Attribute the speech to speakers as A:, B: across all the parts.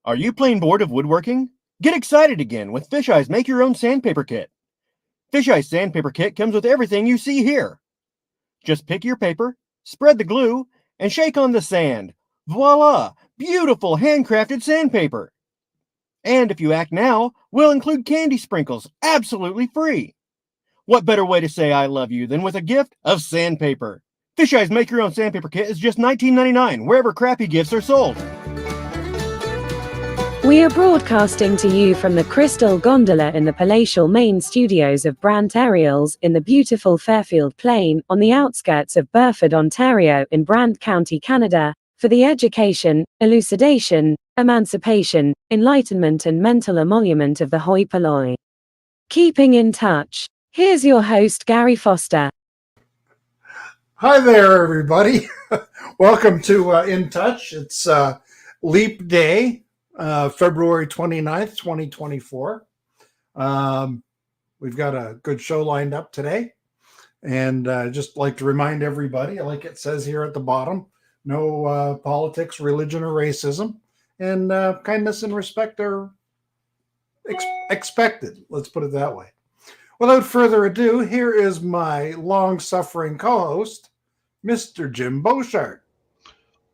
A: Are you plain bored of woodworking? Get excited again with Fisheye's Make Your Own Sandpaper Kit. Fisheye's Sandpaper Kit comes with everything you see here. Just pick your paper, spread the glue, and shake on the sand. Voila! Beautiful handcrafted sandpaper. And if you act now, we'll include candy sprinkles absolutely free. What better way to say I love you than with a gift of sandpaper? Fisheye's Make Your Own Sandpaper Kit is just $19.99 wherever crappy gifts are sold.
B: We are broadcasting to you from the Crystal Gondola in the palatial main studios of Brant Aerials in the beautiful Fairfield Plain on the outskirts of Burford, Ontario in Brant County, Canada, for the education, elucidation, emancipation, enlightenment and mental emolument of the hoi polloi. Keeping in touch, here's your host Gary Foster.
C: Hi there, everybody. Welcome to In Touch. It's Leap Day. February 29th, 2024. We've got a good show lined up today. And just like to remind everybody, like it says here at the bottom, no politics, religion, or racism. And kindness and respect are expected. Let's put it that way. Without further ado, here is my long-suffering co-host, Mr. Jim Boshart.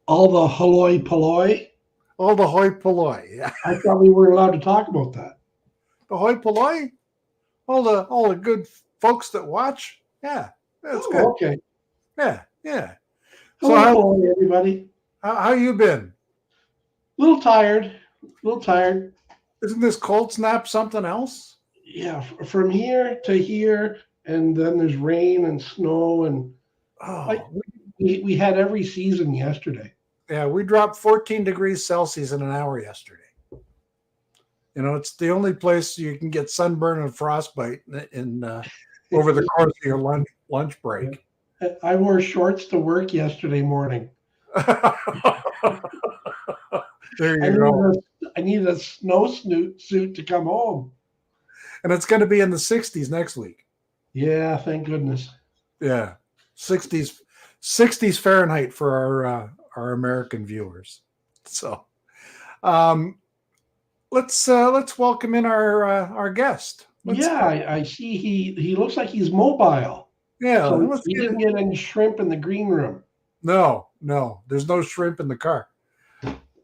D: All the hoi polloi.
C: All the hoi polloi. Yeah.
D: I thought we weren't allowed to talk about that.
C: The hoi polloi? All the good folks that watch? Yeah, that's good.
D: Okay.
C: Yeah.
D: Hello,
C: So how,
D: everybody.
C: how you been?
D: A little tired.
C: Isn't this cold snap something else?
D: Yeah, from here to here, and then there's rain and snow, and we had every season yesterday.
C: Yeah, we dropped 14 degrees Celsius in an hour yesterday. You know, it's the only place you can get sunburn and frostbite in over the course of your lunch break.
D: I wore shorts to work yesterday morning.
C: There you go.
D: I needed a snow suit to come home.
C: And it's going to be in the 60s next week.
D: Yeah, thank goodness.
C: Yeah, 60s Fahrenheit for our American viewers. So, let's welcome in our guest.
D: I see he looks like he's mobile.
C: Yeah,
D: so he didn't get any shrimp in the green room.
C: No, there's no shrimp in the car.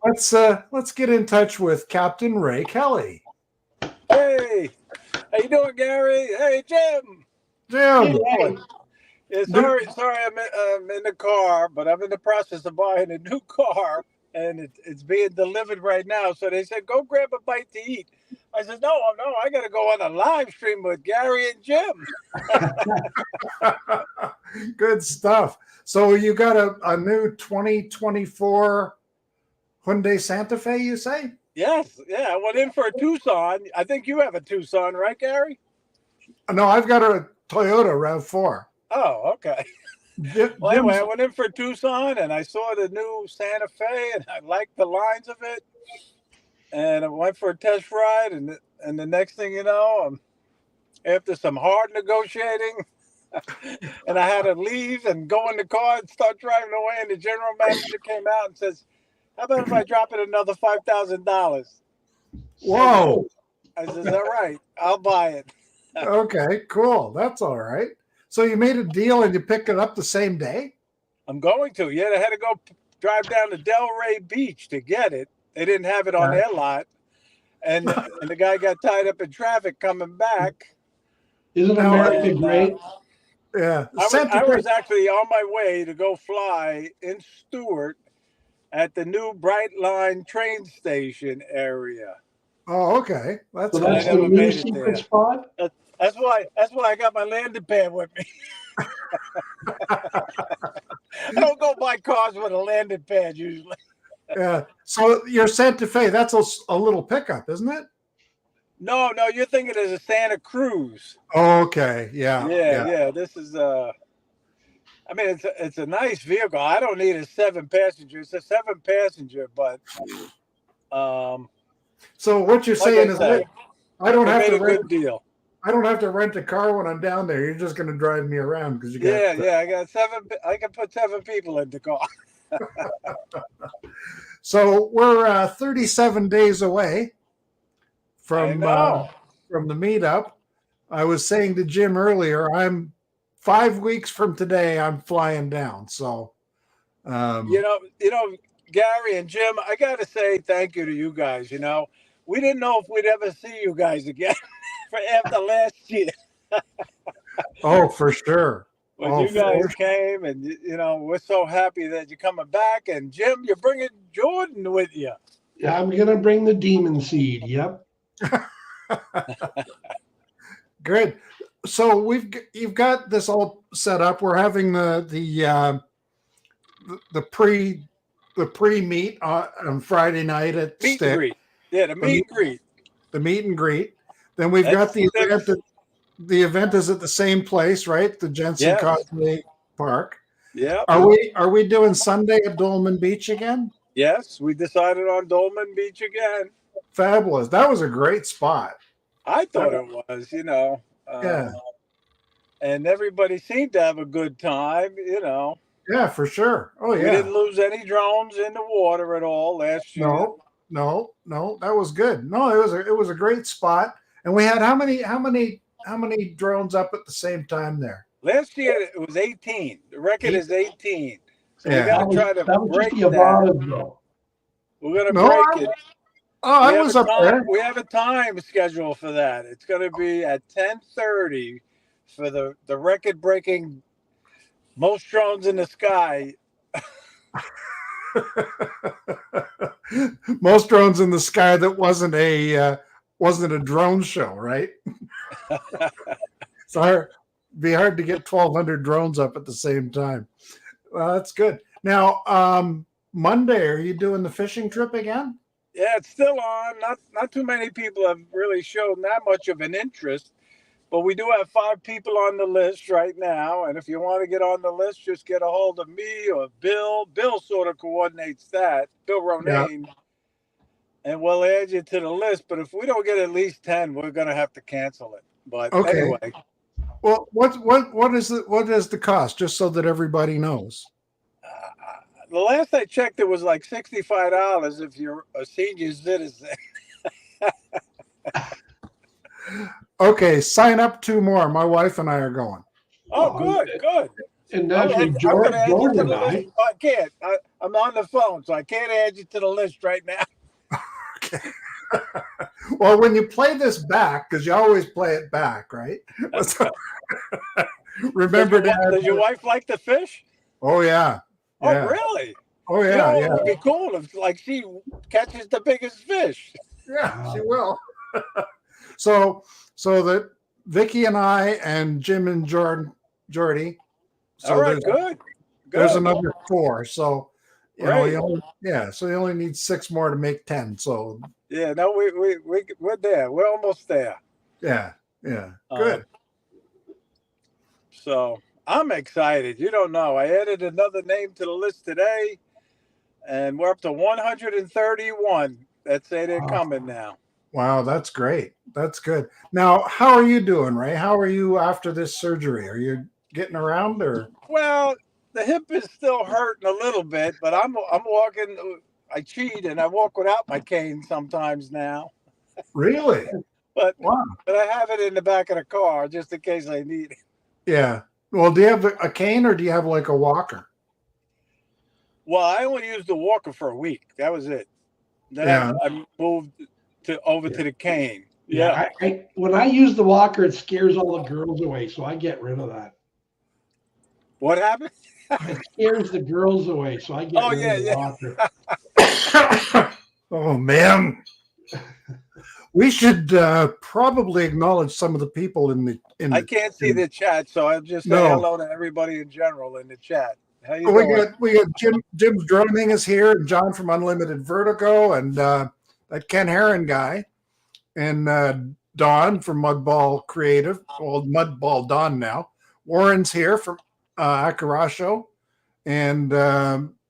C: Let's get in touch with Captain Ray Kelly.
E: Hey, how you doing, Gary? Hey, Jim.
C: Hey.
E: Yeah, sorry, I'm in the car, but I'm in the process of buying a new car, and it's being delivered right now. So they said, go grab a bite to eat. I said, no, I got to go on a live stream with Gary and Jim.
C: Good stuff. So you got a new 2024 Hyundai Santa Fe, you say?
E: Yes, yeah. I went in for a Tucson. I think you have a Tucson, right, Gary?
C: No, I've got a Toyota RAV4.
E: Oh, okay. Well, anyway, I went in for Tucson, and I saw the new Santa Fe, and I liked the lines of it. And I went for a test ride, and the next thing you know, after some hard negotiating, and I had to leave and go in the car and start driving away, and the general manager came out and says, how about if I drop it another $5,000?
C: Whoa.
E: I said, is that right? I'll buy it.
C: Okay, cool. That's all right. So you made a deal and you picked it up the same day?
E: I'm going to. Yeah, I had to go drive down to Delray Beach to get it. They didn't have it on their lot. And the guy got tied up in traffic coming back.
D: Isn't America great?
C: Yeah.
E: I was actually on my way to go fly in Stewart at the new Bright Line train station area.
C: Oh, okay.
D: That's the new secret spot?
E: That's why I got my landing pad with me. I don't go buy cars with a landing pad usually.
C: Yeah. So your Santa Fe, that's a little pickup, isn't it?
E: No, you're thinking it's a Santa Cruz.
C: Oh, okay. Yeah.
E: This is it's a nice vehicle. I don't need a 7-passenger. It's a 7-passenger, but
C: so what you're saying is I don't have to rent
E: a good deal.
C: I don't have to rent a car when I'm down there. You're just going to drive me around because you got.
E: Yeah. I got 7. I can put 7 people in the car.
C: So we're 37 days away
E: I
C: from
E: know.
C: from the meetup. I was saying to Jim earlier, I'm 5 weeks from today. I'm flying down. So,
E: You know, Gary and Jim, I got to say thank you to you guys. You know, we didn't know if we'd ever see you guys again for after last year.
C: oh, for sure.
E: But
C: Oh,
E: you guys
C: for
E: came, and you know, we're so happy that you're coming back. And Jim, you're bringing Jordan with you.
D: Yeah, I'm gonna bring the demon seed. Yep.
C: good. So you've got this all set up. We're having the pre meet on Friday night at
E: Meet and
C: Stick.
E: greet. Yeah, the meet and greet.
C: The meet and greet. Then we've
E: That's
C: got the
E: six.
C: event. The event is at the same place, right? The Jensen
E: Yes.
C: Causeway Park.
E: Yeah.
C: Are we doing Sunday at Dolman Beach again?
E: Yes, we decided on Dolman Beach again.
C: Fabulous. That was a great spot.
E: I thought it was, you know.
C: Yeah.
E: And everybody seemed to have a good time, you know.
C: Yeah, for sure. Oh
E: We
C: yeah.
E: didn't lose any drones in the water at all last year.
C: No. That was good. No, it was a great spot. And we had how many drones up at the same time there?
E: Last year it was 18. The record is 18. So
C: Yeah.
E: we got to try to
D: That was
E: break
D: just the
E: that.
D: Avaz, though.
E: We're going to
C: No,
E: break it.
C: I was up there.
E: We have a time schedule for that. It's going to be at 10:30 for the record-breaking most drones in the sky.
C: Most drones in the sky that wasn't a drone show, right? So be hard to get 1,200 drones up at the same time. Well, that's good. Now, Monday, are you doing the fishing trip again?
E: Yeah, it's still on. Not too many people have really shown that much of an interest, but we do have 5 people on the list right now. And if you want to get on the list, just get a hold of me or Bill. Bill sort of coordinates that, Bill Ronayne, and we'll add you to the list. But if we don't get at least 10, we're going to have to cancel it. But anyway.
C: Well, what is the cost, just so that everybody knows?
E: The last I checked, it was like $65 if you're a senior citizen.
C: Okay, sign up 2 more. My wife and I are going.
E: Oh, good.
D: And actually, Jordan and I
E: can't. I'm on the phone, so I can't add you to the list right now.
C: Okay. Well, when you play this back, because you always play it back, right? Remember
E: does your wife like to fish?
C: Oh yeah.
E: Oh really?
C: Oh yeah.
E: It would be cool if she catches the biggest fish.
C: Yeah, she will. So that Vicky and I and Jim and Jordy. So
E: all right, good.
C: There's another 4. So
E: right.
C: So you only need 6 more to make 10. So
E: yeah, no, we're there. We're almost there.
C: Yeah. Good.
E: So I'm excited. You don't know. I added another name to the list today, and we're up to 131 that say they're coming now.
C: Wow, that's great. That's good. Now, how are you doing, Ray? How are you after this surgery? Are you getting around, or?
E: Well, the hip is still hurting a little bit, but I'm walking. I cheat and I walk without my cane sometimes now.
C: Really?
E: But
C: wow.
E: But I have it in the back of the car just in case I need it.
C: Yeah. Well, do you have a cane or do you have like a walker?
E: Well, I only used the walker for a week. That was it. Then I moved over to the cane. Yeah.
D: When I use the walker, it scares all the girls away, so I get rid of that.
E: What happened?
D: It scares the girls away, so I get rid of the
C: walker. Oh man. We should probably acknowledge some of the people in the.
E: I can't see the chat, so I'll just say hello to everybody in general in the chat. How you doing?
C: We got Jim's Droning is here, and John from Unlimited Vertigo, and that Ken Herron guy, and Don from Mudball Creative, old Mudball Don now. Warren's here from Akarasho, and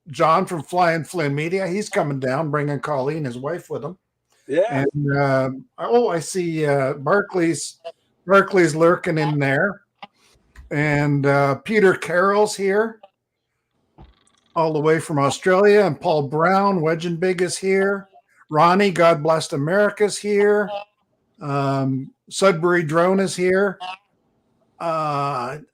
C: John from Flying Flynn Media. He's coming down, bringing Colleen, his wife, with him.
E: Yeah.
C: And I see Barclay's lurking in there, and Peter Carroll's here, all the way from Australia, and Paul Brown, Wedge and Big is here. Ronnie, God Bless America's here. Sudbury Drone is here. Who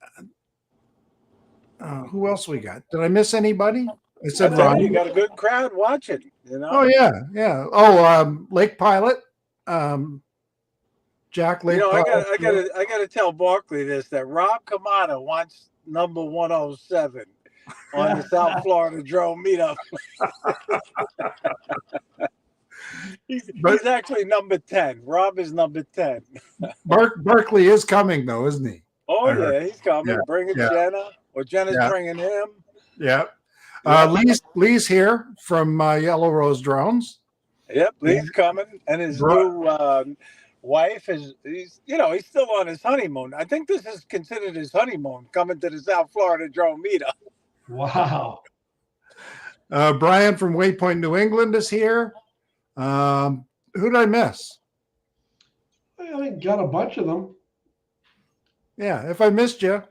C: else we got? Did I miss anybody? I said Ronnie.
E: You got a good crowd watching. You know.
C: Oh yeah, yeah. Oh, Lake Pilot. Jack Lake.
E: You know, I gotta tell Barkley this, that Rob Kamada wants number 107 on the South Florida Drone Meetup. he's actually number 10. Rob is number 10.
C: Barkley is coming though, isn't he?
E: Oh yeah, he's coming.
C: Yeah,
E: Bringing Jenna, or Jenna's bringing him.
C: Yeah. Lee's here from Yellow Rose Drones.
E: Yep, Lee's coming, and his new wife he's still on his honeymoon. I think this is considered his honeymoon, coming to the South Florida Drone Meetup.
D: Wow.
C: Brian from Waypoint, New England is here. Who did I miss?
D: I think got a bunch of them.
C: Yeah, if I missed you,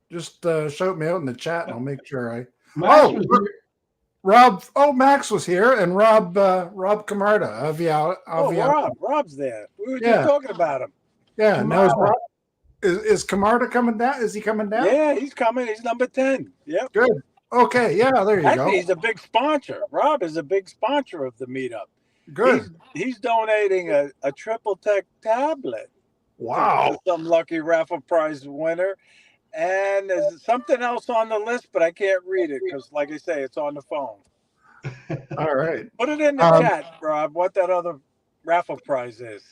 C: just shout me out in the chat and I'll make sure
D: Max was here.
C: Rob. Oh, Max was here, and Rob Camarda.
E: Rob's there. We were just talking about him.
C: Yeah. Now is Camarda coming down? Is he coming down?
E: Yeah, he's coming. He's number 10. Yep.
C: Good. Okay. Yeah. There you go.
E: He's a big sponsor. Rob is a big sponsor of the meetup.
C: Good.
E: He's donating a triple tech tablet.
C: Wow.
E: To some lucky raffle prize winner. And there's something else on the list, but I can't read it because, like I say, it's on the phone.
C: All right.
E: Put it in the chat, Rob, what that other raffle prize is.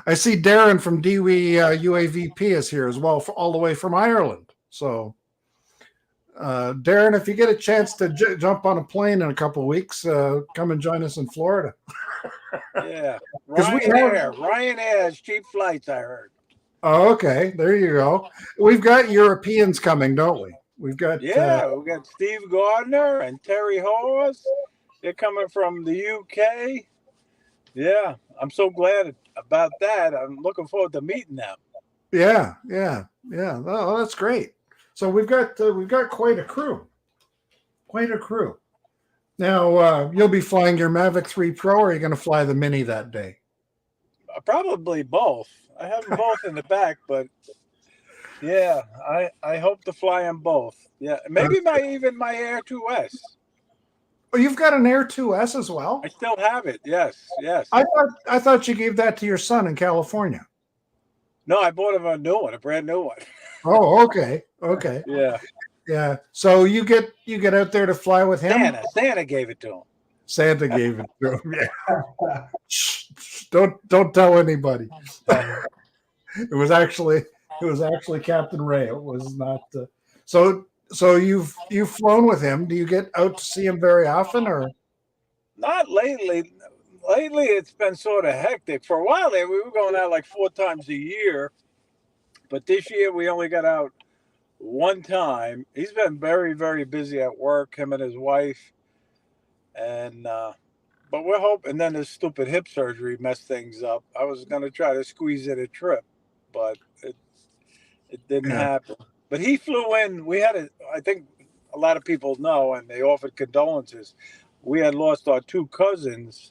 C: I see Darren from DWE UAVP is here as well, all the way from Ireland. So, Darren, if you get a chance to jump on a plane in a couple of weeks, come and join us in Florida.
E: Yeah. Ryanair has cheap flights, I heard.
C: Oh, okay. There you go. We've got Europeans coming, don't we? We've got
E: we've got Steve Gardner and Terry Hawes. They're coming from the UK. Yeah, I'm so glad about that. I'm looking forward to meeting them.
C: Yeah. Oh, that's great. So we've got quite a crew. Now you'll be flying your Mavic 3 Pro, or are you going to fly the Mini that day?
E: Probably both. I have them both in the back, but yeah, I hope to fly them both. Yeah, maybe even my Air 2S.
C: Oh, you've got an Air 2S as well?
E: I still have it. Yes.
C: I thought you gave that to your son in California.
E: No, I bought him a brand new one.
C: Oh, okay. Yeah. So you get out there to fly with him?
E: Santa gave it to him.
C: Santa gave it to him. Yeah. Don't tell anybody. It was actually Captain Ray. It was not. So you've flown with him. Do you get out to see him very often, or?
E: Not lately. Lately, it's been sort of hectic. For a while there, we were going out like 4 times a year, but this year we only got out one time. He's been very, very busy at work, him and his wife, and but we're hoping. And then his stupid hip surgery messed things up. I was going to try to squeeze in a trip, but it didn't happen. But he flew in. We had I think a lot of people know, and they offered condolences. We had lost our 2 cousins.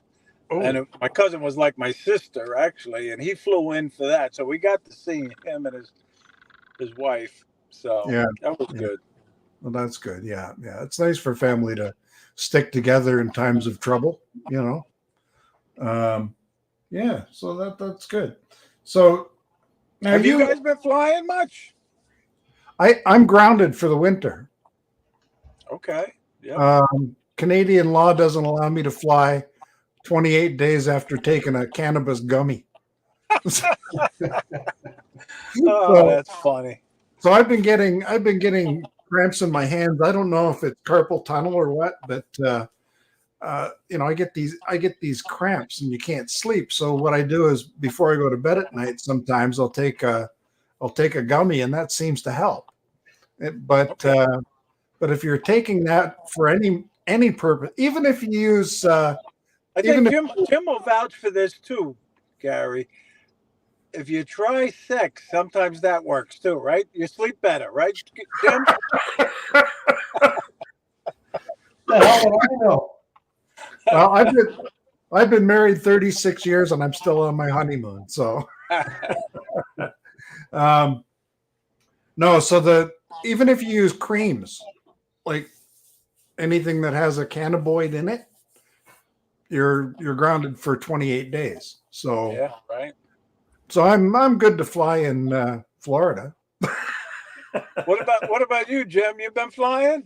E: Oh. And my cousin was like my sister, actually, and he flew in for that. So we got to see him and his wife. So that was good.
C: Well, that's good. Yeah. It's nice for family to stick together in times of trouble, you know. So that's good. So now
E: have you guys been flying much?
C: I'm grounded for the winter.
E: Okay. Yeah.
C: Canadian law doesn't allow me to fly 28 days after taking a cannabis gummy.
E: That's funny.
C: So I've been getting cramps in my hands. I don't know if it's carpal tunnel or what, but I get these cramps and you can't sleep. So what I do is before I go to bed at night, sometimes I'll take a gummy, and that seems to help. But if you're taking that for any purpose, even if you use
E: I think Jim will vouch for this too, Gary. If you try sex, sometimes that works too, right? You sleep better, right, Jim?
D: The hell would I know?
C: Well, I've been married 36 years and I'm still on my honeymoon. So, no. So even if you use creams, like anything that has a cannabinoid in it, you're grounded for 28 days. So
E: Yeah, right.
C: So I'm good to fly in Florida.
E: What about you, Jim? You've been flying?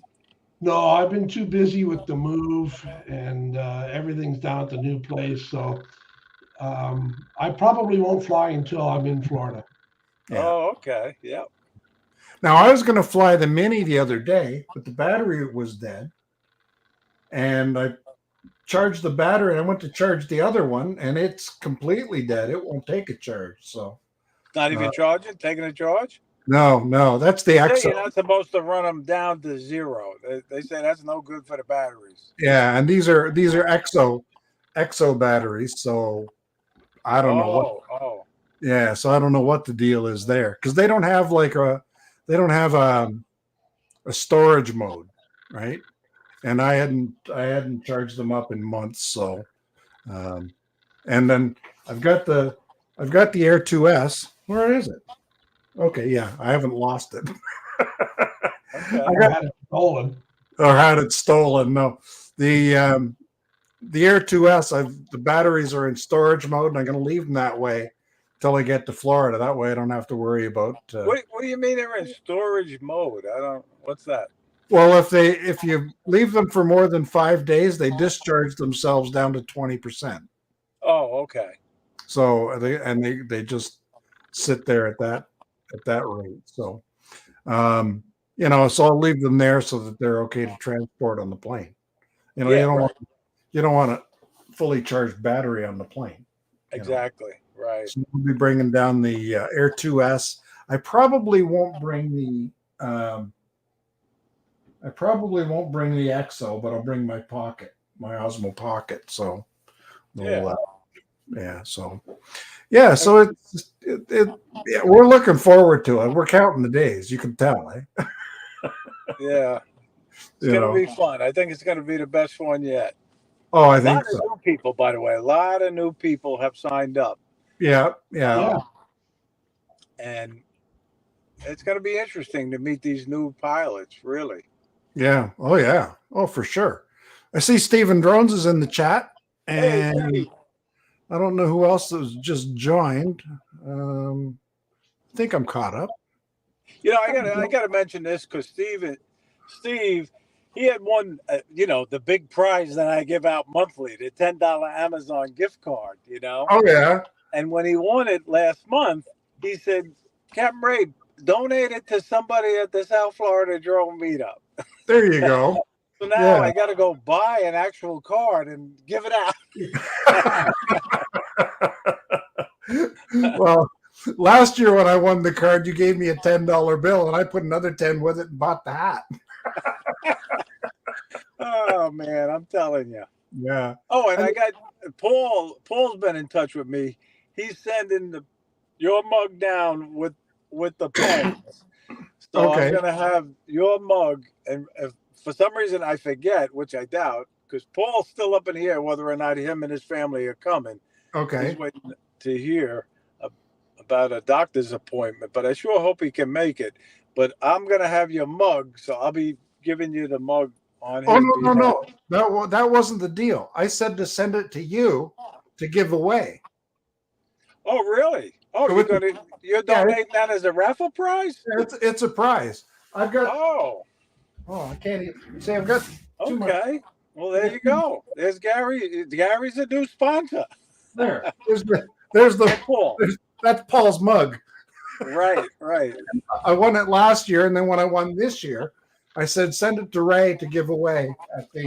D: No, I've been too busy with the move and everything's down at the new place. So I probably won't fly until I'm in Florida.
C: Yeah.
E: Oh, okay. Yep.
C: Now I was going to fly the Mini the other day, but the battery was dead, and I charged the battery. And I went to charge the other one, and it's completely dead. It won't take a charge. So
E: Not even charging, taking a charge?
C: no, that's the
E: They say
C: EXO.
E: you're not supposed to run them down to zero. They say that's no good for the batteries.
C: Yeah, and these are EXO batteries. So I don't know what.
E: Oh.
C: Yeah, so I don't know what the deal is there because they don't have a storage mode, right? And I hadn't charged them up in months. So, and then I've got the Air 2S. Where is it? Okay, yeah, I haven't lost it.
E: Okay.
D: I had it stolen.
C: Or had it stolen. No, the Air 2S. The batteries are in storage mode, and I'm going to leave them that way till I get to Florida. That way, I don't have to worry about.
E: What do you mean they're in storage mode? I don't. What's that?
C: Well, if you leave them for more than 5 days, they discharge themselves down to 20%.
E: Oh, okay.
C: So they just sit there at that rate. So, so I'll leave them there so that they're okay to transport on the plane. You don't want a fully charged battery on the plane.
E: Exactly. Right.
C: So we'll be bringing down the Air 2S. I probably won't bring the EXO, but I'll bring my Osmo Pocket. So, so we're looking forward to it. We're counting the days. You can tell, eh?
E: Yeah, it's gonna be fun. I think it's gonna be the best one yet.
C: Oh, I think so.
E: A lot of new people, by the way. A lot of new people have signed up.
C: Yeah.
E: And it's going to be interesting to meet these new pilots, really.
C: Yeah. Oh, yeah. Oh, for sure. I see Stephen Drones is in the chat, and
E: Hey.
C: I don't know who else has just joined. I think I'm caught up.
E: I got to mention this because Steve, he had won, the big prize that I give out monthly, the $10 Amazon gift card,
C: Oh, yeah.
E: And when he won it last month, he said, Captain Ray, donate it to somebody at the South Florida Drone Meetup.
C: There you go.
E: So now I got to go buy an actual card and give it out.
C: Well, last year when I won the card, you gave me a $10 bill, and I put another 10 with it and bought the hat.
E: Oh, man, I'm telling you.
C: Yeah.
E: Oh, and I got Paul. Paul's been in touch with me. He's sending your mug down with the pens. So I'm going to have your mug. And if for some reason I forget, which I doubt, because Paul's still up in the air whether or not him and his family are coming.
C: Okay.
E: He's waiting to hear about a doctor's appointment, but I sure hope he can make it. But I'm going to have your mug, so I'll be giving you the mug on his behalf.
C: No. That wasn't the deal. I said to send it to you to give away.
E: Oh, really? Oh, you're donating that as a raffle prize?
C: It's a prize. I've got.
E: Oh,
C: I can't even say I've got.
E: Okay. Well, there you go. There's Gary. Gary's a new sponsor.
C: There. There's
E: Paul.
C: That's Paul's mug.
E: Right.
C: I won it last year, and then when I won this year, I said send it to Ray to give away at the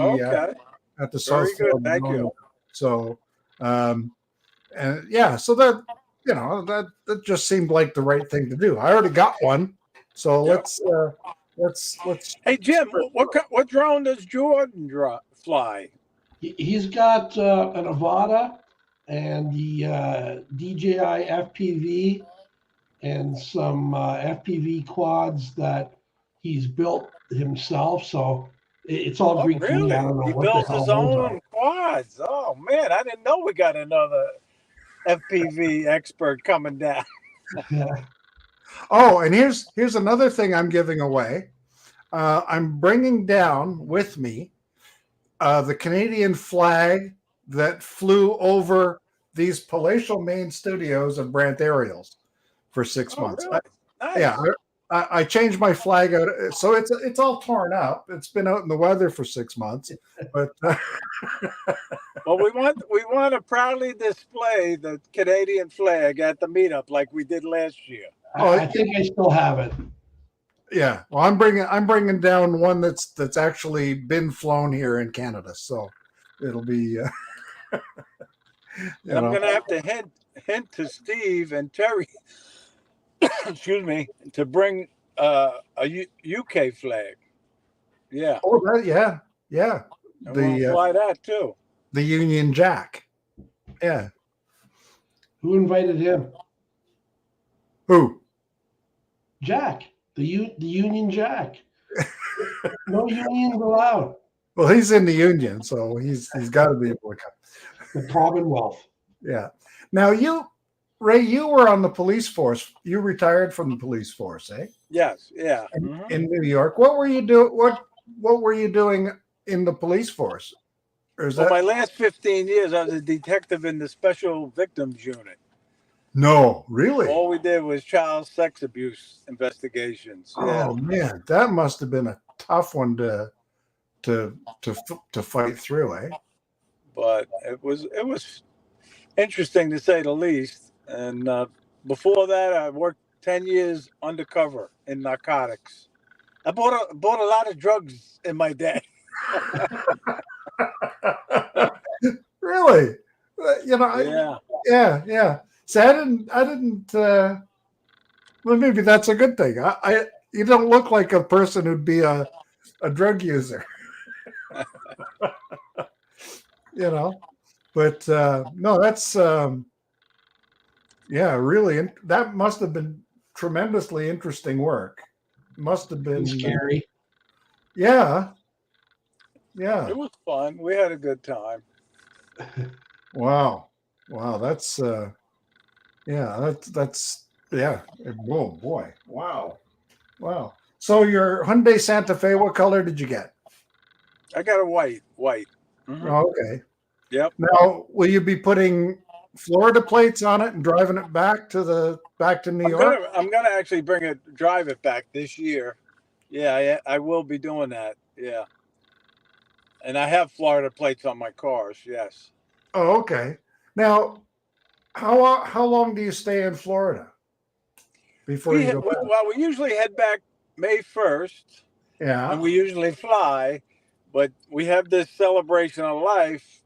C: South
E: Very good.
C: Florida
E: Thank
C: Drone
E: you.
C: Meetup. So, so that that just seemed like the right thing to do. I already got one, so let's.
E: Hey Jim, what drone does Jordan fly?
D: He's got an Avata and the DJI FPV and some FPV quads that he's built himself. So It's all
E: Oh,
D: Greek to me.
E: really?
D: I don't know
E: He
D: what the
E: builds
D: hell
E: his
D: those
E: own quads. Oh man, I didn't know we got another FPV expert coming down.
D: are. Yeah.
C: Oh, and here's another thing I'm giving away. I'm bringing down with me the Canadian flag that flew over these palatial main studios of Brant Aerials for 6 months.
E: Oh, really?
C: Yeah,
E: Nice.
C: I changed my flag out, so it's all torn up. It's been out in the weather for 6 months, but
E: Well, we want to proudly display the Canadian flag at the meetup like we did last year.
D: I think I still have it.
C: yeah. Well, I'm bringing down one that's actually been flown here in Canada, so it'll be.
E: And I'm gonna have to hint to Steve and Terry, excuse me, to bring a UK flag. Yeah,
C: Oh, yeah.
E: and we'll fly that too.
C: The Union Jack. Yeah.
D: Who invited him?
C: Who?
D: Jack. The Union Jack. No unions allowed.
C: Well, he's in the Union, so he's got to be able to come.
D: The Commonwealth.
C: Yeah. Now Ray, you were on the police force. You retired from the police force, eh?
E: Yes, yeah.
C: In New York. What were you doing? What were you doing in the police force? Or is
E: Well,
C: that
E: my last 15 years, I was a detective in the Special Victims Unit.
C: no, really?
E: All we did was child sex abuse investigations. Yeah.
C: Oh man, that must have been a tough one to fight through, eh?
E: But it was interesting to say the least. And before that, I worked 10 years undercover in narcotics. I bought a lot of drugs in my day.
C: Really?
E: Yeah.
C: Yeah. So I didn't. Well, maybe that's a good thing. You don't look like a person who'd be a drug user. But no, that's really. That must have been tremendously interesting work. Must have been
D: Scary.
C: Yeah.
E: It was fun. We had a good time.
C: Wow. That's that's Oh boy. Wow. So your Hyundai Santa Fe, what color did you get?
E: I got a white. Mm-hmm.
C: Oh, okay.
E: Yep.
C: Now, will you be putting Florida plates on it and driving it back to New York?
E: I'm gonna actually drive it back this year. Yeah, I will be doing that. Yeah. And I have Florida plates on my cars. Yes.
C: Oh, okay. Now, how long do you stay in Florida before you go back?
E: Well, we usually head back May 1st.
C: Yeah.
E: And we usually fly, but we have this celebration of life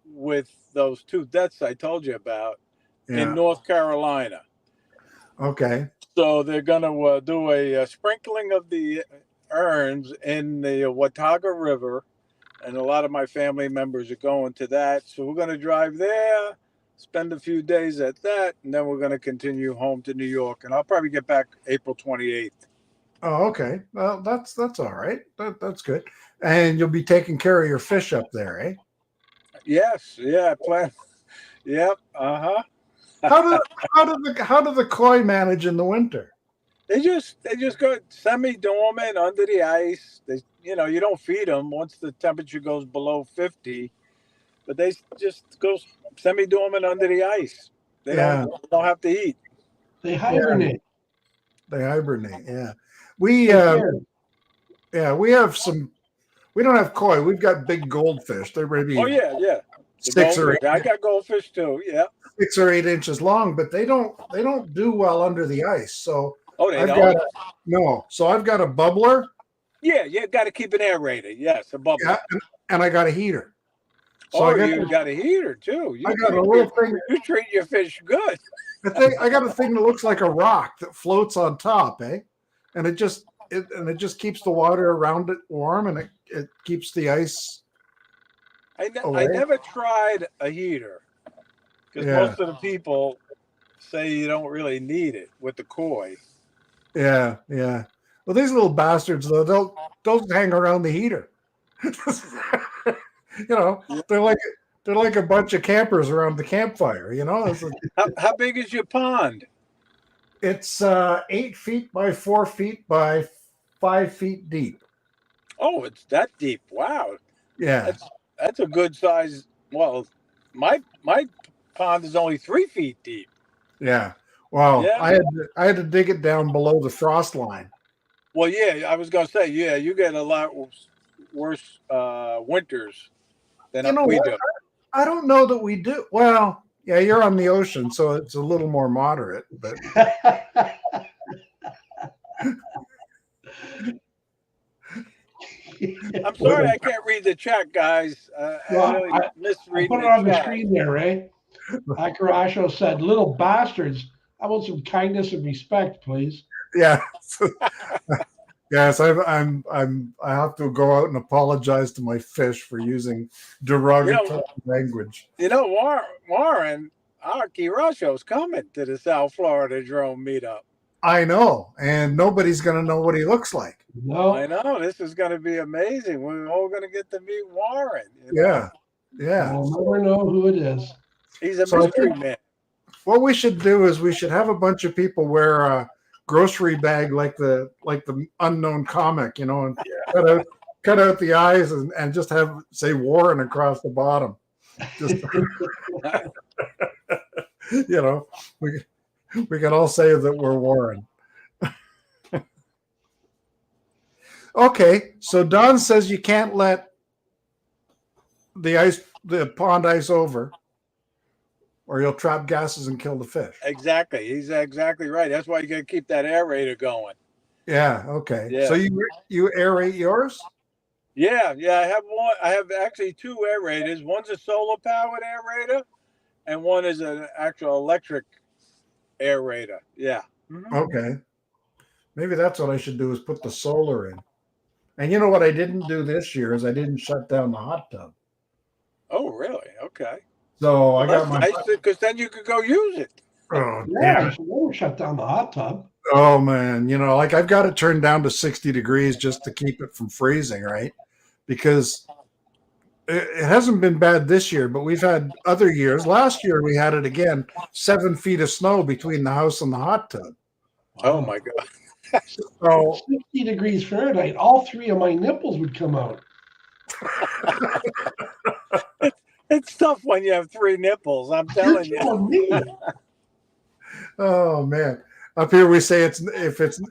E: with those 2 deaths I told you about in North Carolina.
C: Okay.
E: So they're going to do a sprinkling of the urns in the Watauga River, and a lot of my family members are going to that. So we're going to drive there, spend a few days at that, and then we're going to continue home to New York. And I'll probably get back April 28th.
C: Oh, okay. Well, that's all right. That's good. And you'll be taking care of your fish up there, eh?
E: Yes. Yeah. Plan. Yep. Uh-huh.
C: How do the koi manage in the winter?
E: They just go semi-dormant under the ice. You don't feed them once the temperature goes below 50, but they just go semi-dormant under the ice. They don't have to eat.
D: They hibernate.
C: They hibernate. Yeah. We have some. We don't have koi. We've got big goldfish. They're maybe
E: Oh yeah.
C: 6 or 8.
E: I got goldfish too. Yeah.
C: 6 or 8 inches long, but they don't do well under the ice. So
E: they don't.
C: So I've got a bubbler.
E: Yeah, you got to keep it aerated. Yes, a bubbler.
C: Yeah, and I got a heater. So
E: you got a heater too.
C: I got a little thing.
E: You treat your fish good.
C: I got a thing that looks like a rock that floats on top, eh? And it just keeps the water around it warm, and it keeps the ice.
E: I never tried a heater because most of the people say you don't really need it with the koi.
C: Yeah. Well, these little bastards though, they'll hang around the heater. they're like a bunch of campers around the campfire.
E: How big is your pond?
C: It's 8 feet by 4 feet by 5 feet deep.
E: Oh, it's that deep. Wow.
C: Yeah.
E: That's a good size. Well, my pond is only 3 feet deep.
C: Yeah. Well,
E: Yeah.
C: I had to dig it down below the frost line.
E: Well, yeah, I was gonna say, yeah, you get a lot worse winters than we do.
C: I don't know that we do. Well, yeah, you're on the ocean, so it's a little more moderate. But
E: I'm sorry, I can't read the chat, guys. I really misread
D: put it on the screen there, Ray. Akarasho said, "Little bastards, I want some kindness and respect, please."
C: Yeah. Yes, I have to go out and apologize to my fish for using derogatory language.
E: Warren Akirasho's coming to the South Florida Drone Meetup.
C: I know, and nobody's going to know what he looks like.
D: No,
E: I know. This is going to be amazing. We're all going to get to meet Warren.
C: Yeah.
D: We'll never know who it is.
E: He's a mystery man.
C: What we should do is we should have a bunch of people wear a grocery bag like the unknown comic, and cut out the eyes and just say Warren across the bottom. Just we can all say that we're Warren. Okay, so Don says you can't let the pond ice over, or you'll trap gases and kill the fish.
E: Exactly. He's exactly right. That's why you got to keep that aerator going.
C: Yeah. Okay.
E: Yeah.
C: So you aerate yours?
E: Yeah. I have one. I have actually 2 aerators. One's a solar powered aerator, and one is an actual electric aerator. Yeah. Mm-hmm.
C: Okay. Maybe that's what I should do is put the solar in. And you know what I didn't do this year is I didn't shut down the hot tub.
E: Oh, really? Okay.
C: So I got my
E: because then you could go use it.
C: Oh,
D: yeah, you should never shut down the hot tub.
C: Oh man, I've got it turned down to 60 degrees just to keep it from freezing, right? Because it hasn't been bad this year, but we've had other years. Last year we had it again, 7 feet of snow between the house and the hot tub.
E: Oh my God.
C: So
D: 60 degrees Fahrenheit, all 3 of my nipples would come out.
E: It's tough when you have 3 nipples. I'm telling you.
C: Oh man! Up here we say if it's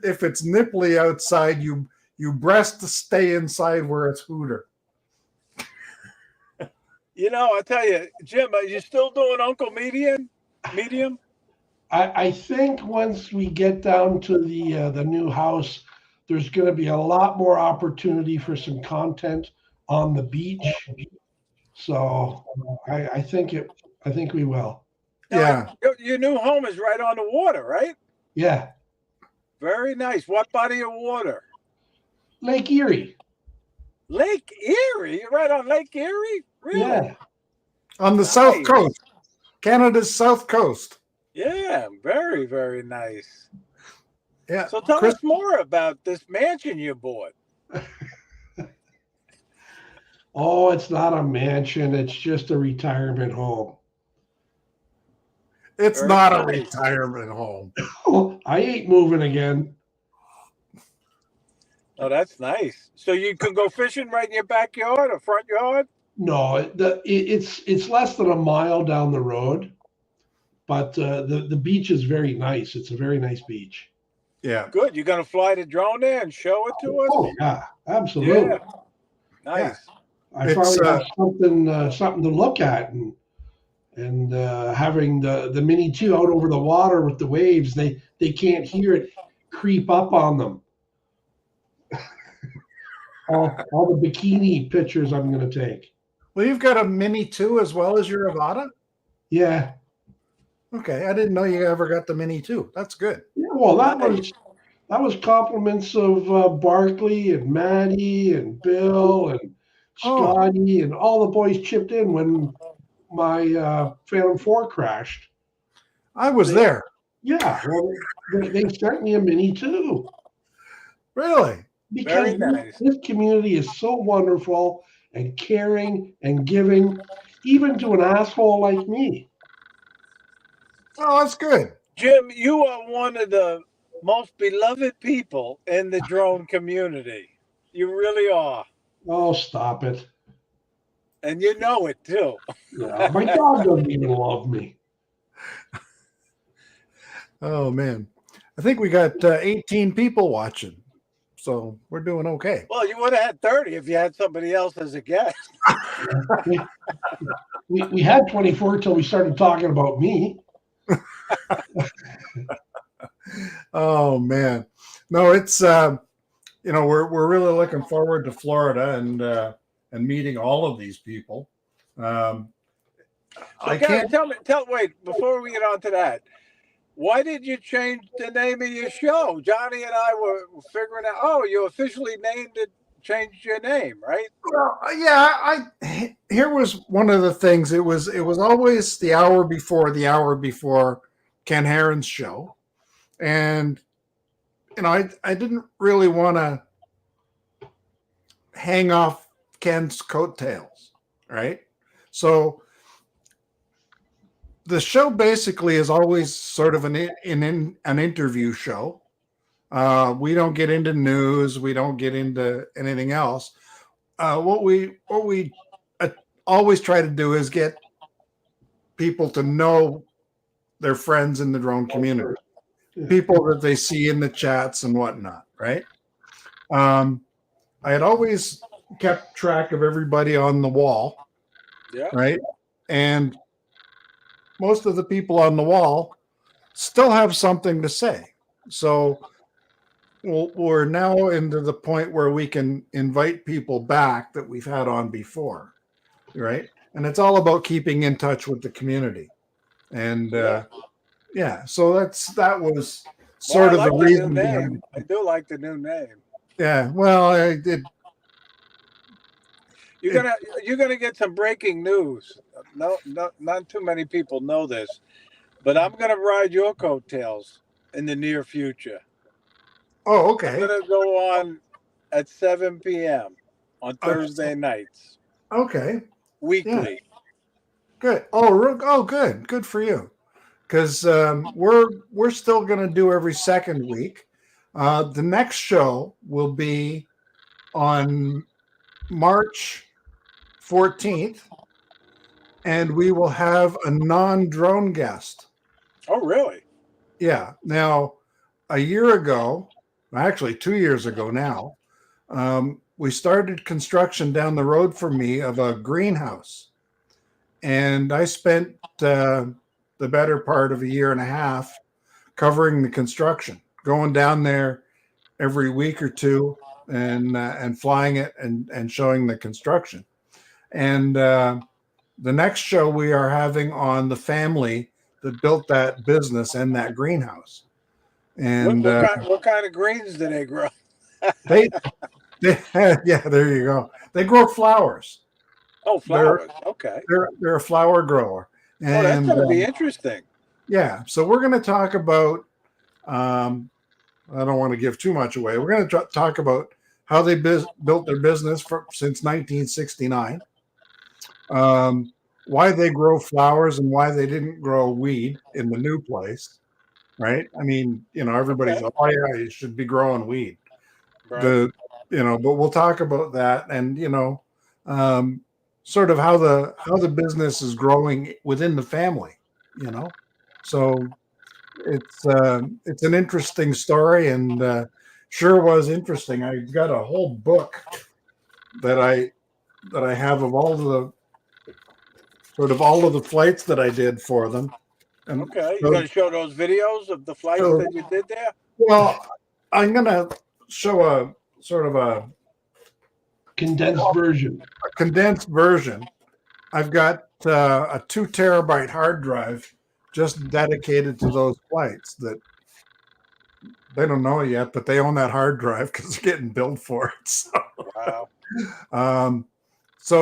C: nipply outside, you breast to stay inside where it's hooter.
E: I tell you, Jim, are you still doing Uncle Medium?
D: I think once we get down to the new house, there's going to be a lot more opportunity for some content on the beach. So I think we will.
C: Yeah.
E: Your new home is right on the water, right?
D: Yeah.
E: Very nice. What body of water?
D: Lake Erie.
E: Lake Erie? You're right on Lake Erie? Really?
D: Yeah.
C: On the south coast. Canada's south coast.
E: Yeah, very, very nice.
C: Yeah.
E: So tell us more about this mansion you bought.
D: Oh, it's not a mansion. It's just a retirement home.
C: It's not a retirement home.
D: Oh, I ain't moving again.
E: Oh, that's nice. So you can go fishing right in your backyard or front yard?
D: No, it's less than a mile down the road, but the beach is very nice. It's a very nice beach.
C: Yeah.
E: Good. You're going to fly the drone there and show it to us?
D: Oh, yeah, absolutely.
E: Yeah. Nice.
C: Yeah.
D: I finally have something to look at, and having the Mini 2 out over the water with the waves, they can't hear it creep up on them. all the bikini pictures I'm going to take.
C: Well, you've got a Mini 2 as well as your Avata?
D: Yeah.
C: Okay, I didn't know you ever got the Mini 2. That's good.
D: Yeah, well, that was compliments of Barkley and Maddie and Bill and Scotty and all the boys chipped in when my Phantom 4 crashed.
C: I was there.
D: Yeah, well, they sent me a Mini 2.
C: Really?
D: because
E: Very nice.
D: this community is so wonderful and caring and giving, even to an asshole like me.
C: Oh, that's good.
E: Jim, you are one of the most beloved people in the drone community. You really are.
D: Oh, stop it.
E: And you know it too.
D: Yeah, my dog doesn't even love me.
C: Oh man, I think we got 18 people watching, so we're doing okay.
E: Well, you would have had 30 if you had somebody else as a guest.
D: We had 24 till we started talking about me.
C: Oh man, no, it's we're really looking forward to Florida and meeting all of these people. I
E: Gary,
C: can't.
E: wait, before we get on to that, why did you change the name of your show? Johnny and I were figuring out, oh, you officially changed your name, right?
C: Well, yeah, here was one of the things. It was always the hour before Ken Herron's show, and I didn't really want to hang off Ken's coattails, right? So the show basically is always sort of an interview show. We don't get into news. We don't get into anything else. What we always try to do is get people to know their friends in the drone community, people that they see in the chats and whatnot, right? I had always kept track of everybody on the wall,
E: Yeah.
C: right? And most of the people on the wall still have something to say. So we're now into the point where we can invite people back that we've had on before, right? And it's all about keeping in touch with the community. And so that was sort of the reason behind it.
E: I do like the new name.
C: Yeah, well, I did.
E: You're gonna get some breaking news. No, not too many people know this, but I'm gonna ride your coattails in the near future.
C: Oh, okay.
E: I'm gonna go on at 7 p.m. on Thursday nights.
C: Okay.
E: Weekly.
C: Yeah. Good. Oh, good. Good for you. Because we're still gonna do every second week. The next show will be on March 14th, and we will have a non-drone guest.
E: Oh, really?
C: Yeah. Now, a year ago, actually 2 years ago now, we started construction down the road from me of a greenhouse. And I spent the better part of a year and a half covering the construction, going down there every week or two and flying it and showing the construction. And the next show we are having on the family that built that business and that greenhouse. And
E: what kind of greens do they grow?
C: they yeah, there you go. They grow flowers.
E: Oh, flowers. Okay.
C: They're a flower grower. And,
E: that's going to be interesting.
C: Yeah. So we're going to talk about. I don't want to give too much away. We're going to talk about how they built their business since 1969. Why they grow flowers and why they didn't grow weed in the new place, right? I mean, everybody's like, oh yeah, you should be growing weed. Right. But we'll talk about that and sort of how the business is growing within the family, So it's an interesting story and sure was interesting. I got a whole book that I have of all of the flights that I did for them. And
E: okay, you're going to show those videos of the flights that you did there?
C: Well, I'm going to show a sort of a
D: condensed version.
C: A condensed version. I've got a 2 terabyte hard drive just dedicated to those flights that they don't know yet, but they own that hard drive because they're getting billed for it. So.
E: Wow.
C: So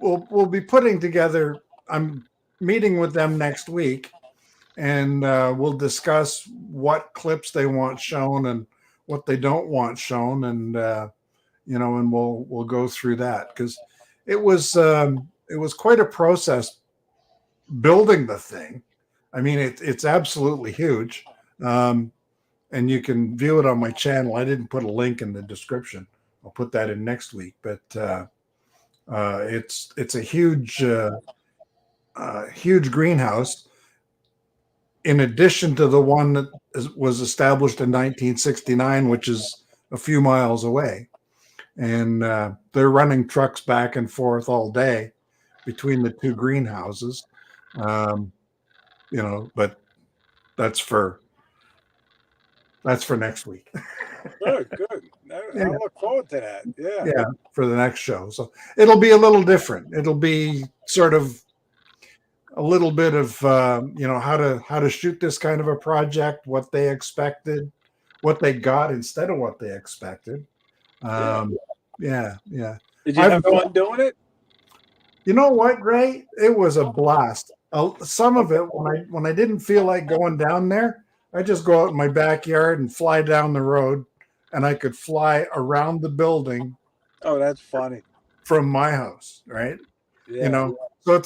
C: we'll be putting together. I'm meeting with them next week, and we'll discuss what clips they want shown and what they don't want shown, and and we'll go through that, because it was quite a process building the thing. I mean, it's absolutely huge, and you can view it on my channel. I didn't put a link in the description. I'll put that in next week. But it's a huge huge greenhouse, in addition to the one that was established in 1969, which is a few miles away. And they're running trucks back and forth all day between the two greenhouses. But that's for next week.
E: Good. I look forward to that.
C: Yeah, for the next show. So it'll be a little different. It'll be sort of a little bit of how to shoot this kind of a project, what they expected, what they got instead of what they expected. Yeah.
E: Did you have fun doing it?
C: You know what, Ray? It was a blast. Some of it, when I didn't feel like going down there, I just go out in my backyard and fly down the road, and I could fly around the building.
E: Oh, that's funny. From
C: my house, right?
E: Yeah.
C: So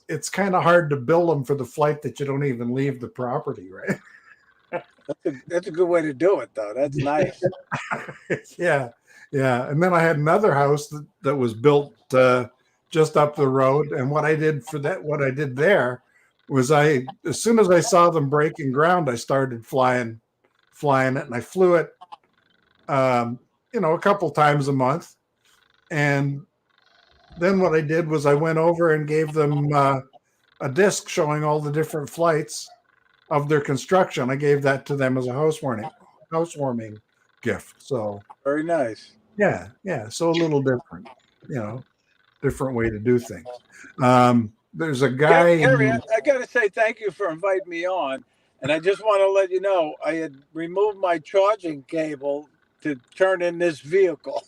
C: it's kind of hard to build them for the flight that you don't even leave the property, right?
E: That's a good way to do it, though. That's nice.
C: Yeah. And then I had another house that was built just up the road, and what I did there was, as soon as I saw them breaking ground, I started flying it, and I flew it, a couple times a month. And then what I did was I went over and gave them a disc showing all the different flights of their construction. I gave that to them as a housewarming gift. So
E: very nice.
C: Yeah. So a little different, different way to do things. There's a guy.
E: Harry, I got to say thank you for inviting me on. And I just want to let you know, I had removed my charging cable to turn in this vehicle.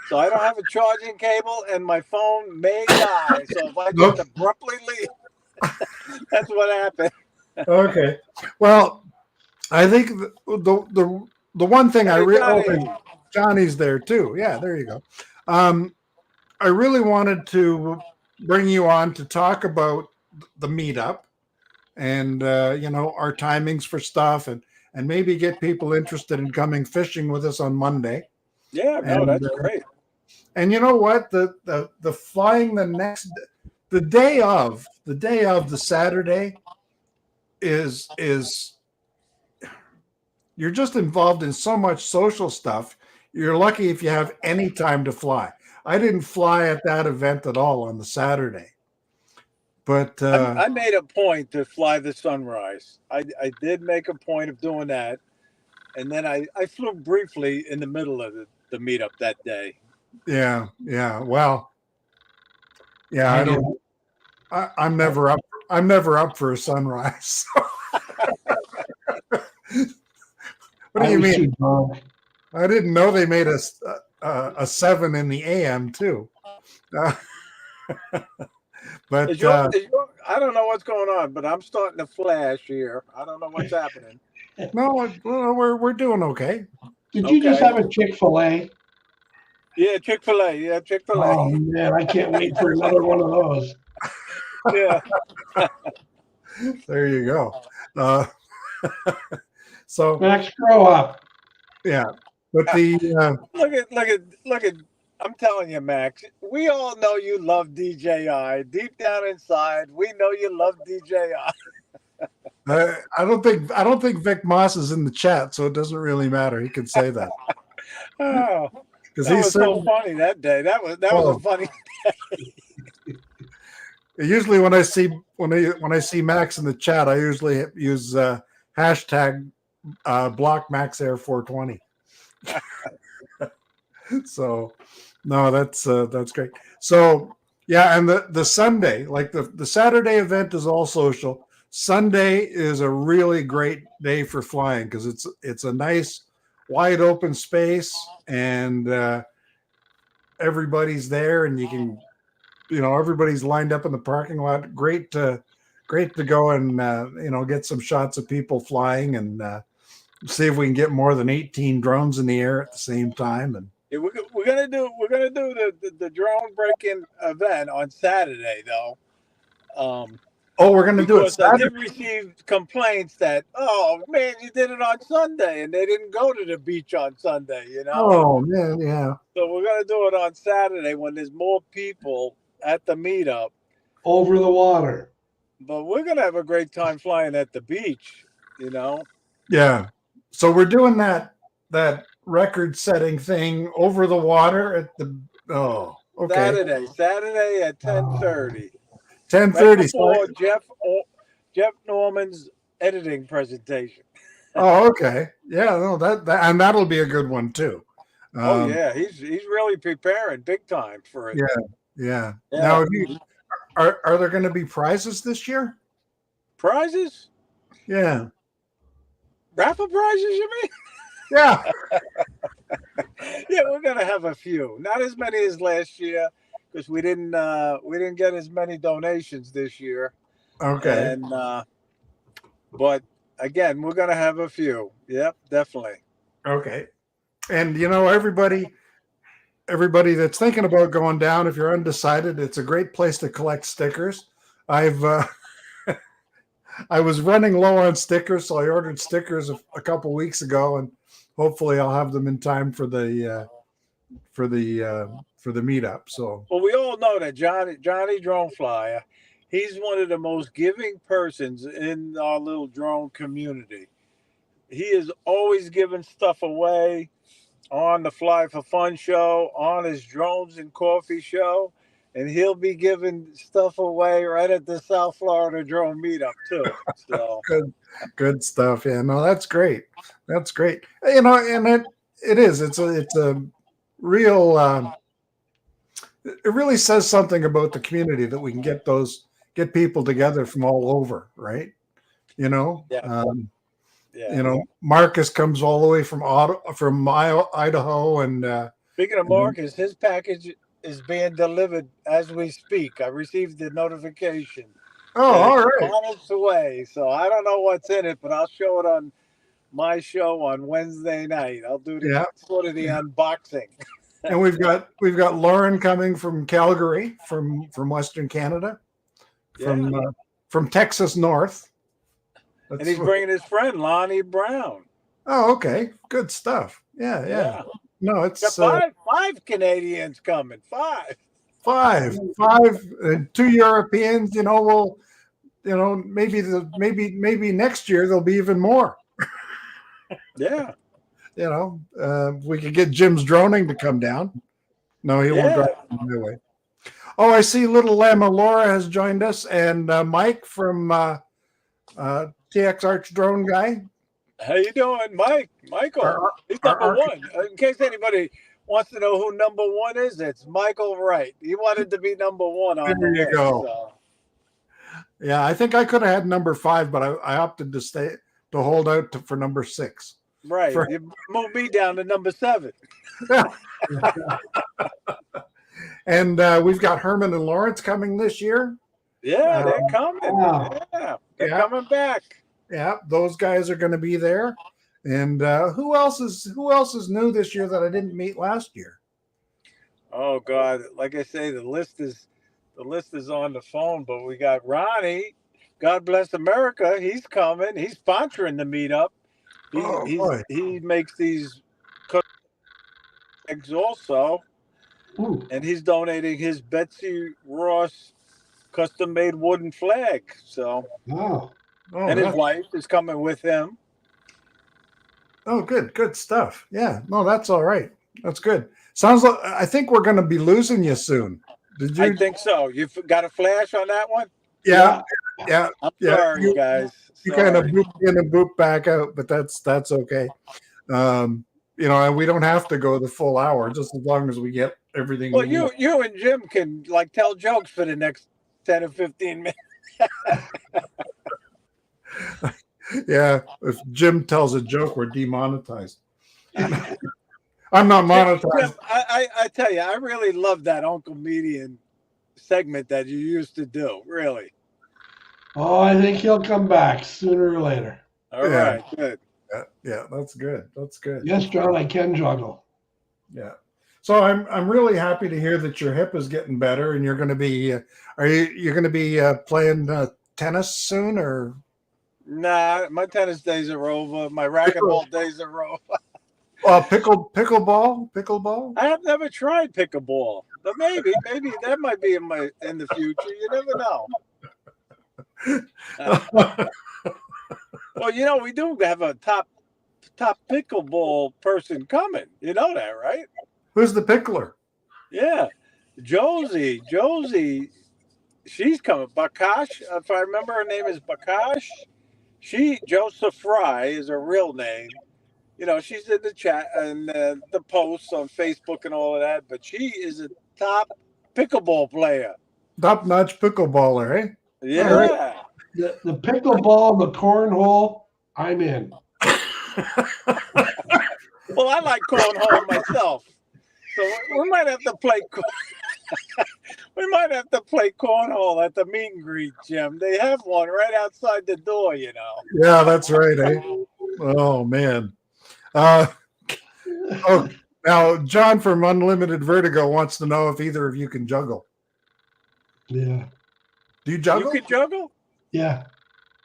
E: So I don't have a charging cable, and my phone may die. So if I just abruptly leave, that's what happened.
C: Okay. Well, I think the one thing Johnny's there too. Yeah, there you go. I really wanted to bring you on to talk about the meetup and our timings for stuff, and maybe get people interested in coming fishing with us on Monday.
E: Yeah, that's great.
C: And you know what? The flying the day of the Saturday is you're just involved in so much social stuff. You're lucky if you have any time to fly. I didn't fly at that event at all on the Saturday. But
E: I made a point to fly the sunrise. I did make a point of doing that. And then I flew briefly in the middle of the meetup that day.
C: Yeah. Well, yeah, I'm never up for a sunrise. What do you mean? I didn't know they made a 7 in the AM too. But
E: I don't know what's going on, but I'm starting to flash here. I don't know what's happening.
C: No, we're doing okay.
D: Did you just have a Chick-fil-A?
E: Yeah, Chick-fil-A. Yeah, Chick-fil-A.
D: Oh man, I can't wait for another one of those.
E: Yeah.
C: There you go. So
D: Max, grow up.
C: Yeah, but
E: look at. I'm telling you, Max. We all know you love DJI. Deep down inside, we know you love DJI.
C: I don't think Vic Moss is in the chat, so it doesn't really matter. He can say that.
E: Oh, because he's so funny that day. That was a funny day.
C: Usually, when I see Max in the chat, I usually use hashtag block Max Air 420. So, no, that's great. So, yeah, and the Sunday, like the Saturday event is all social. Sunday is a really great day for flying because it's a nice wide open space, and everybody's there, and you can, everybody's lined up in the parking lot. Great to go and get some shots of people flying, and see if we can get more than 18 drones in the air at the same time. And
E: Yeah, we're gonna do the drone break-in event on Saturday though.
C: we're going to do it
E: Because I
C: Saturday.
E: did receive complaints that, oh man, you did it on Sunday and they didn't go to the beach on Sunday, you know?
C: Oh man, yeah.
E: So we're going to do it on Saturday when there's more people at the meetup.
D: Over the water.
E: But we're going to have a great time flying at the beach, you know?
C: Yeah. So we're doing that record-setting thing over the water at the okay.
E: Saturday at 10:30.
C: 10:30.
E: Right before Jeff Norman's editing presentation.
C: Oh, okay. Yeah, no, that and that'll be a good one too.
E: Oh yeah, he's really preparing big time for it.
C: Yeah.
E: Yeah.
C: Now, are there going to be prizes this year?
E: Prizes?
C: Yeah.
E: Raffle prizes, you mean?
C: Yeah.
E: Yeah, we're gonna have a few. Not as many as last year, because we didn't get as many donations this year.
C: Okay.
E: And but again, we're gonna have a few. Yep, definitely.
C: Okay. And everybody that's thinking about going down, if you're undecided, it's a great place to collect stickers. I was running low on stickers, so I ordered stickers a couple weeks ago, and hopefully I'll have them in time for the meetup. So,
E: well, we all know that Johnny Drone Flyer, he's one of the most giving persons in our little drone community. He is always giving stuff away on the Fly for Fun show, on his Drones and Coffee show, and he'll be giving stuff away right at the South Florida Drone Meetup too. So
C: good stuff. Yeah, no, that's great. That's great. And it is. It's a real. It really says something about the community that we can get people together from all over, right?
E: Yeah.
C: Yeah. Marcus comes all the way from Idaho, and
E: speaking of Marcus, his package is being delivered as we speak. I received the notification.
C: Oh, all right.
E: On its way. So I don't know what's in it, but I'll show it on my show on Wednesday night. I'll do the unboxing.
C: And we've got Lauren coming from Calgary, from Western Canada, from Texas North.
E: And he's bringing his friend Lonnie Brown.
C: Oh, okay, good stuff. Yeah. No, it's
E: five Canadians coming.
C: Five, and 2 Europeans. Maybe next year there'll be even more.
E: Yeah.
C: We could get Jim's droning to come down. No, he won't drive anyway. Oh, I see little Lama Laura has joined us, and Mike from TX Arch Drone Guy.
E: How you doing, Mike? Michael. He's number one. In case anybody wants to know who number one is, it's Michael Wright. He wanted to be number one on
C: there
E: the
C: you go. So. Yeah, I think I could have had number 5, but I opted to hold out for number 6.
E: Right. You moved me down to number 7.
C: And we've got Herman and Lawrence coming this year.
E: Yeah, they're coming. Yeah, they're coming back.
C: Yeah, those guys are going to be there. And who else is new this year that I didn't meet last year?
E: Oh God, like I say, the list is on the phone, but we got Ronnie. God bless America. He's coming. He's sponsoring the meetup. He makes these eggs also. Ooh. And he's donating his Betsy Ross custom-made wooden flag. So, and his wife is coming with him.
C: Oh, good stuff. Yeah, no, that's all right. That's good. Sounds like I think we're going to be losing you soon. Did you?
E: I think so. You got a flash on that one?
C: Yeah.
E: I'm sorry, guys.
C: You kind of boop in and boop back out, but that's okay. And we don't have to go the full hour, just as long as we get everything.
E: Well, you and Jim can tell jokes for the next 10 or 15 minutes.
C: Yeah, if Jim tells a joke, we're demonetized. I'm not monetized.
E: Jim, I tell you, I really love that Uncle Median segment that you used to do. Really.
D: Oh, I think he'll come back sooner or later.
E: All right, good.
C: Yeah, that's good. That's good.
D: Yes, John, I can juggle.
C: Yeah. So I'm really happy to hear that your hip is getting better, and you're going to be. You're going to be playing tennis soon, or?
E: Nah, my tennis days are over. My racquetball days are over.
C: Pickleball.
E: I have never tried pickleball, but maybe that might be in the future. You never know. Well, we do have a top pickleball person coming. You know that, right?
C: Who's the pickler?
E: Yeah, Josie. She's coming. Bakash, if I remember, her name is Bakash. Joseph Fry is her real name. She's in the chat and the posts on Facebook and all of that. But she is a top pickleball player.
C: Top-notch pickleballer, eh?
E: Yeah.
C: Right.
D: The pickleball, the cornhole, I'm in.
E: Well, I like cornhole myself, so we might have to play. We might have to play cornhole at the meet and greet, Jim. They have one right outside the door,
C: Yeah, that's right, eh? Oh man. Now John from Unlimited Vertigo wants to know if either of you can juggle.
D: Yeah.
C: Do you juggle?
E: You can juggle?
D: Yeah.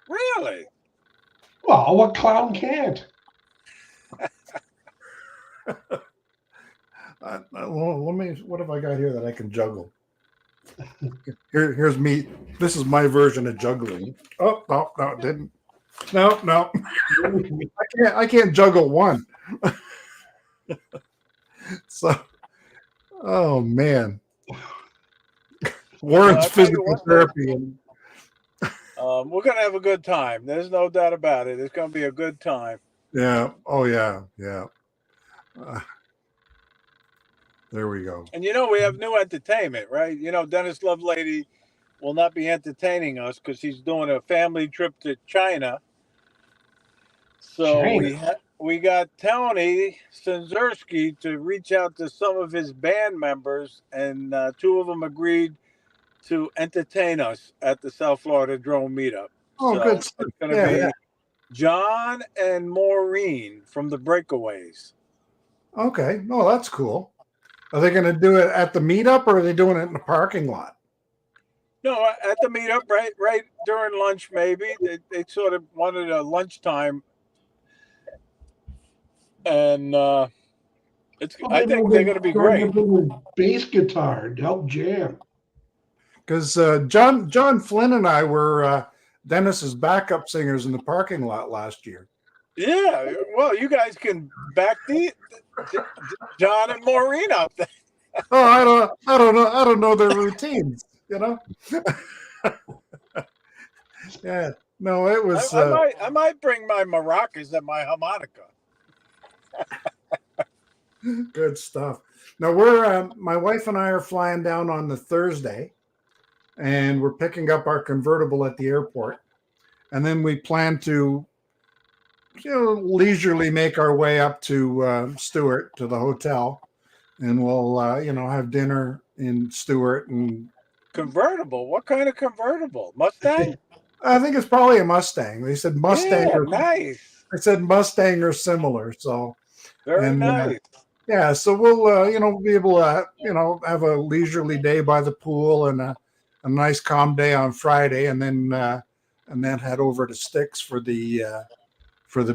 E: Really?
D: Well, what clown can't?
C: Let me. What have I got here that I can juggle? Here's me. This is my version of juggling. Oh no, it didn't. No. I can't juggle one. So, oh man, Warren's physical therapy. And
E: we're gonna have a good time. There's no doubt about it. It's gonna be a good time.
C: yeah. Oh yeah. There we go.
E: And we have new entertainment, right? Dennis Lovelady will not be entertaining us because he's doing a family trip to China. So we got Tony Sinzerski to reach out to some of his band members, and two of them agreed to entertain us at the South Florida Drone Meetup.
C: Oh,
E: so
C: good.
E: It's going to be John and Maureen from the Breakaways.
C: Okay. Oh, that's cool. Are they going to do it at the meetup, or are they doing it in the parking lot?
E: No, at the meetup, right during lunch, maybe. They sort of wanted a lunchtime. And I think they're going to be great.
D: Bass guitar to help jam.
C: Because John Flynn and I were Dennis's backup singers in the parking lot last year.
E: Yeah, well, you guys can back the John and Maureen up there.
C: Oh, I don't know their routines. Yeah, no, it was.
E: I might bring my maracas and my harmonica.
C: Good stuff. Now we're my wife and I are flying down on the Thursday, and we're picking up our convertible at the airport, and then we plan to leisurely make our way up to Stewart to the hotel, and we'll have dinner in Stewart. And
E: convertible? What kind of convertible? Mustang?
C: I think it's probably a Mustang. They said Mustang.
E: Yeah, nice.
C: They said Mustang or similar. So
E: very nice.
C: Yeah, so we'll be able to have a leisurely day by the pool and a nice calm day on Friday, and then head over to Styx for the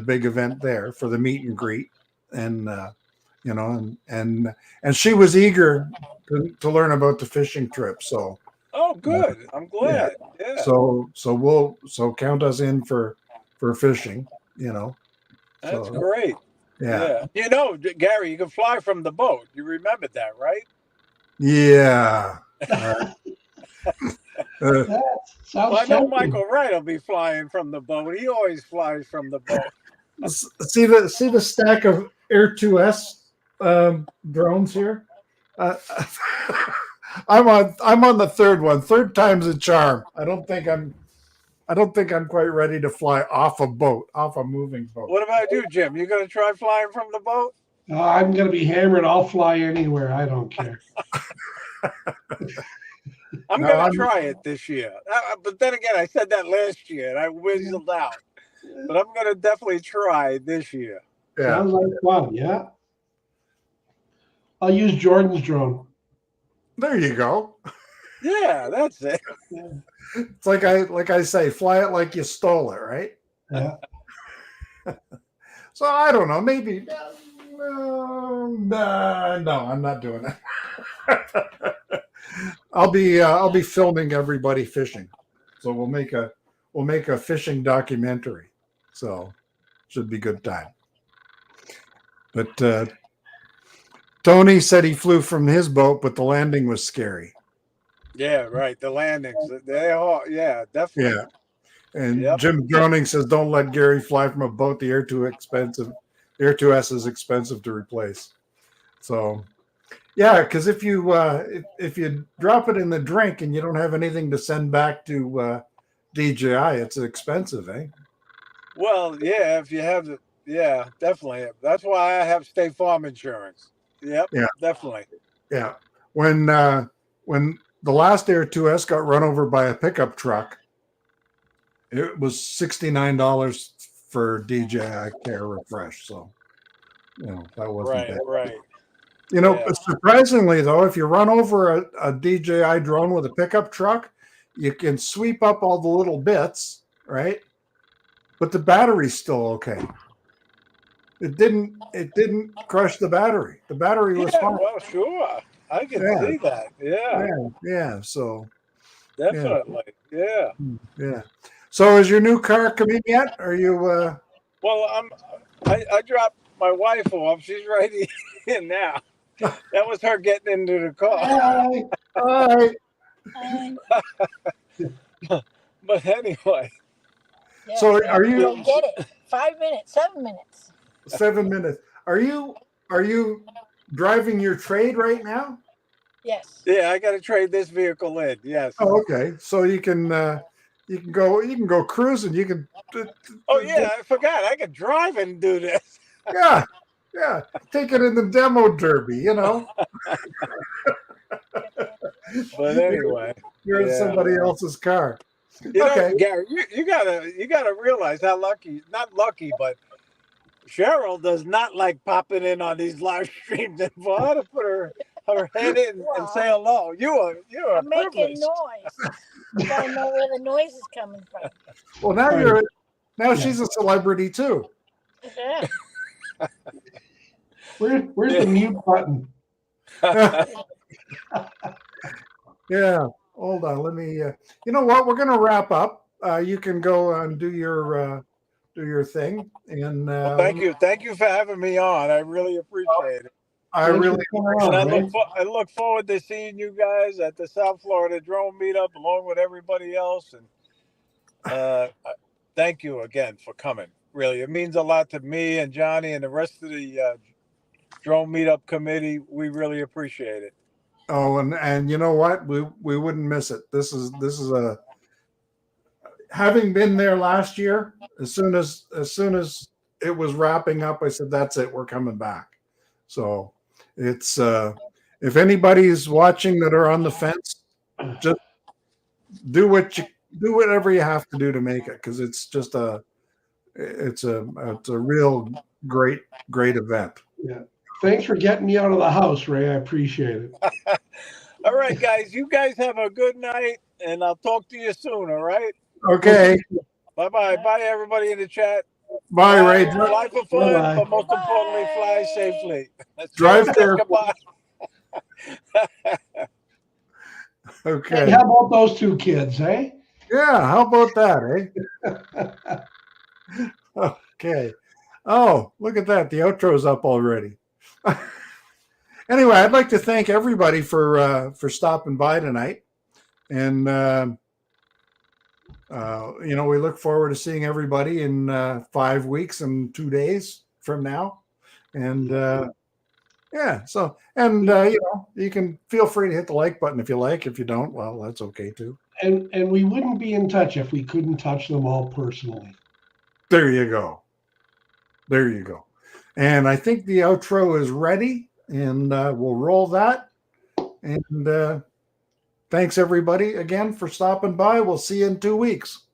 C: big event there, for the meet and greet, and and she was eager to learn about the fishing trip. So
E: good. I'm glad. Yeah.
C: So count us in for fishing.
E: That's great.
C: Yeah.
E: Gary, you can fly from the boat. You remember that, right?
C: Yeah.
E: I know Michael Wright will be flying from the boat. He always flies from the boat.
C: See the stack of Air 2S drones here. I'm on the third one. Third time's a charm. I don't think I'm quite ready to fly off a moving boat.
E: What about you, Jim? You going to try flying from the boat?
D: I'm going to be hammered. I'll fly anywhere. I don't care.
E: I'm going to try it this year. But then again, I said that last year and I whizzled out. but I'm going to definitely try this year.
C: Yeah.
D: Sounds like fun. Yeah. I'll use Jordan's drone.
C: There you go.
E: Yeah, that's it.
D: Yeah.
C: It's like I say, fly it like you stole it, right?
D: Yeah.
C: So I don't know. Maybe no, I'm not doing it. I'll be filming everybody fishing. So we'll make a fishing documentary. So should be good time. But Tony said he flew from his boat, but the landing was scary.
E: Yeah, right. The landings, they are. Yeah, definitely.
C: Yeah. And
E: Yep.
C: Jim Droning says, "Don't let Gary fly from a boat. The Air 2 expensive. Air 2S is expensive to replace." So, yeah, because if you drop it in the drink and you don't have anything to send back to DJI, it's expensive, eh?
E: Well, yeah, if you have yeah, definitely. That's why I have State Farm insurance. Yep.
C: Yeah.
E: Definitely.
C: Yeah. When the last Air 2S got run over by a pickup truck, it was $69 for DJI Care Refresh. So, that wasn't bad.
E: Right.
C: But surprisingly, though, if you run over a DJI drone with a pickup truck, you can sweep up all the little bits, right? But the battery's still okay. It didn't crush the battery. The battery was fine.
E: Well, sure. I can see that.
C: Yeah. So
E: definitely.
C: Yeah. So is your new car coming yet? Are you?
E: Well, I dropped my wife off. She's right in now. That was her getting into the car.
C: All right.
E: But anyway.
F: Yeah,
C: So are you?
F: Go get it. 5 minutes, 7 minutes.
C: 7 minutes. Are you driving your trade right now?
F: Yes.
E: Yeah, I got to trade this vehicle in. Yes.
C: Oh, okay. So you can go cruising. You can.
E: Oh yeah, I forgot. I could drive and do this.
C: Yeah. Take it in the demo derby.
E: But anyway,
C: you're in somebody else's car.
E: Okay, Gary, you gotta realize how not lucky, but Cheryl does not like popping in on these live streams, and for her to put her head in and say hello, you're
F: I'm making noise. You gotta know where the noise is coming from.
C: Well, now she's a celebrity too.
F: Yeah.
D: Where's the mute button?
C: Yeah. Hold on. Let me. You know what? We're going to wrap up. You can go and do your thing. And
E: well, thank you for having me on. I really appreciate it.
C: I really.
E: And I look forward to seeing you guys at the South Florida Drone Meetup along with everybody else. And thank you again for coming. Really, it means a lot to me and Johnny and the rest of the Drone Meetup committee. We really appreciate it.
C: Oh, and you know what? We wouldn't miss it. This is a having been there last year. As soon as it was wrapping up, I said, "That's it. We're coming back." So it's if anybody's watching that are on the fence, just do whatever you have to do to make it, because it's just it's a real great event.
D: Yeah. Thanks for getting me out of the house, Ray. I appreciate it.
E: All right, guys. You guys have a good night, and I'll talk to you soon. All right.
C: Okay.
E: Bye. Bye, everybody in the chat.
C: Bye, Ray.
E: Fly for fun,
D: Bye.
E: but most importantly, fly safely.
C: Drive
E: Goodbye.
C: Okay.
D: Hey, how about those two kids, eh?
C: Yeah. How about that, eh? Okay. Oh, look at that. The outro's up already. Anyway, I'd like to thank everybody for stopping by tonight. And, we look forward to seeing everybody in 5 weeks and 2 days from now. And, you can feel free to hit the like button if you like. If you don't, well, that's okay too.
D: And we wouldn't be in touch if we couldn't touch them all personally.
C: There you go. And I think the outro is ready, and we'll roll that. And thanks everybody again for stopping by. We'll see you in 2 weeks.